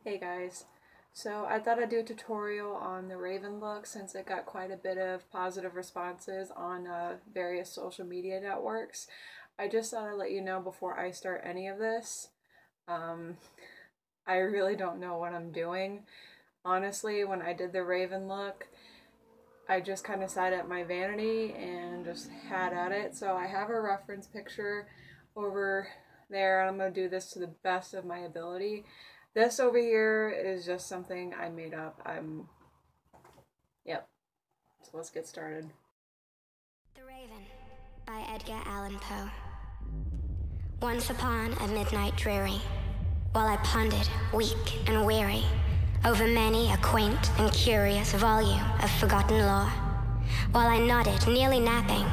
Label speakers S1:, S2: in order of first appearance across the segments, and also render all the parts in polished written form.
S1: Hey guys, so I thought I'd do a tutorial on the Raven look since it got quite a bit of positive responses on various social media networks. I just thought I'd let you know before I start any of this. Um, I really don't know what I'm doing. Honestly, when I did the Raven look, I just kind of sat at my vanity and just had at it. So I have a reference picture over there. I'm going to do this to the best of my ability. This over here is just something I made up. Yep. So let's get started.
S2: The Raven by Edgar Allan Poe. Once upon a midnight dreary, while I pondered, weak and weary, over many a quaint and curious volume of forgotten lore, while I nodded, nearly napping,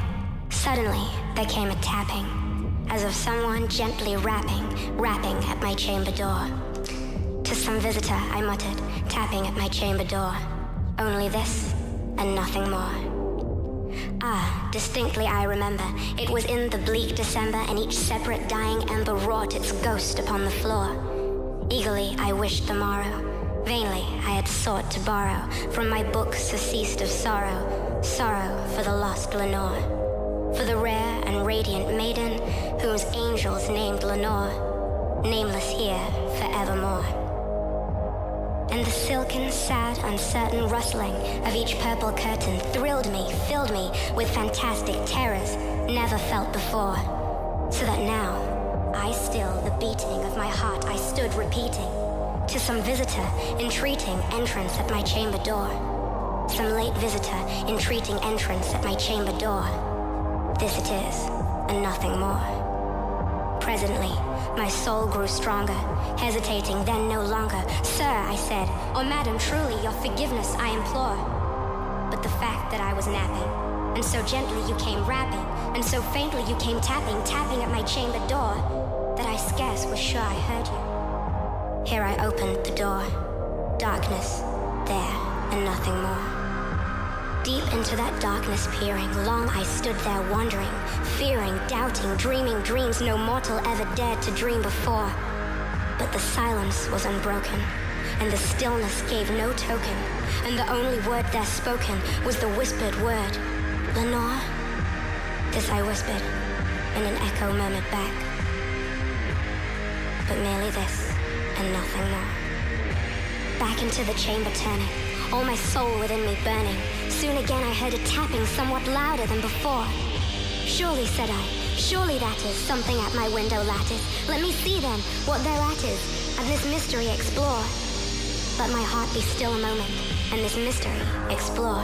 S2: suddenly there came a tapping, as of someone gently rapping at my chamber door. To some visitor, I muttered, tapping at my chamber door. Only this, and nothing more. Ah, distinctly I remember, it was in the bleak December, and each separate dying ember wrought its ghost upon the floor. Eagerly I wished the morrow. Vainly I had sought to borrow from my book surceased of sorrow, sorrow for the lost Lenore, for the rare and radiant maiden whose angels named Lenore, nameless here forevermore. And the silken, sad, uncertain rustling of each purple curtain thrilled me, filled me with fantastic terrors never felt before. So that now, I still, the beating of my heart I stood repeating, to some visitor entreating entrance at my chamber door. Some late visitor entreating entrance at my chamber door. This it is, and nothing more. Presently, my soul grew stronger, hesitating then no longer. Sir, I said, or madam, truly your forgiveness I implore. But the fact that I was napping, and so gently you came rapping, and so faintly you came tapping at my chamber door, that I scarce was sure I heard you. Here I opened the door. Darkness, there, and nothing more. Deep into that darkness peering, long I stood there wondering, fearing, doubting, dreaming dreams no mortal ever dared to dream before. But the silence was unbroken, and the stillness gave no token, and the only word there spoken was the whispered word, Lenore? This I whispered, and an echo murmured back. But merely this, and nothing more. Back into the chamber turning, all my soul within me burning. Soon again I heard a tapping somewhat louder than before. Surely, said I, surely that is something at my window lattice. Let me see then what thereat is, and this mystery explore. Let my heart be still a moment, and this mystery explore.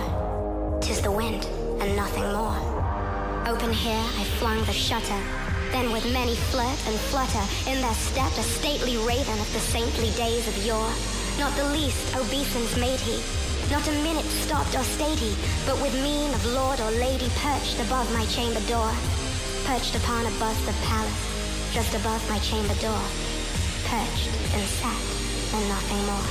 S2: 'Tis the wind, and nothing more. Open here I flung the shutter. Then with many flirt and flutter, in there stepped a stately raven of the saintly days of yore. Not the least obeisance made he, not a minute stopped or stayed he, but with mien of lord or lady perched above my chamber door, perched upon a bust of Pallas, just above my chamber door, perched and sat, and nothing more.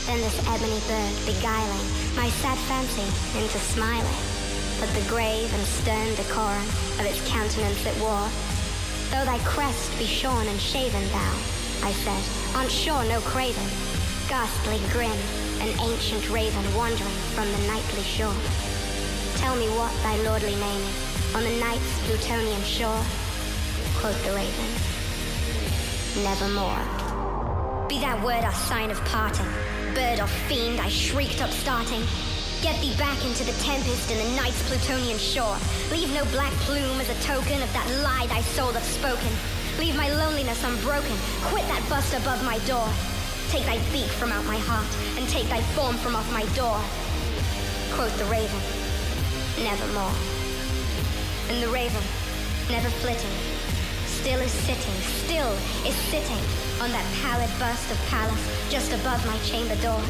S2: Then this ebony bird beguiling my sad fancy into smiling, but the grave and stern decorum of its countenance it wore. Though thy crest be shorn and shaven thou, I said, art sure no craven, ghastly grin, an ancient raven wandering from the nightly shore. Tell me what thy lordly name is on the night's Plutonian shore. Quoth the raven, nevermore. Be that word our sign of parting, bird or fiend, I shrieked upstarting. Get thee back into the tempest in the night's Plutonian shore. Leave no black plume as a token of that lie thy soul hath spoken. Leave my loneliness unbroken. Quit that bust above my door. Take thy beak from out my heart, and take thy form from off my door. Quoth the raven, nevermore. And the raven, never flitting, still is sitting on that pallid bust of Pallas just above my chamber door.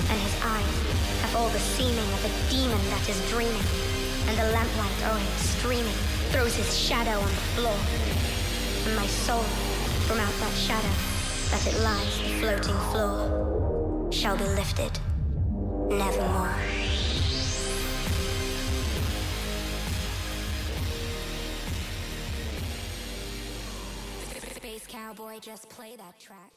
S2: And his eyes have all the seeming of a demon that is dreaming, and the lamplight o'er him streaming throws his shadow on the floor. And my soul, from out that shadow that it lies the floating floor, shall be lifted nevermore. Space cowboy, just play that track.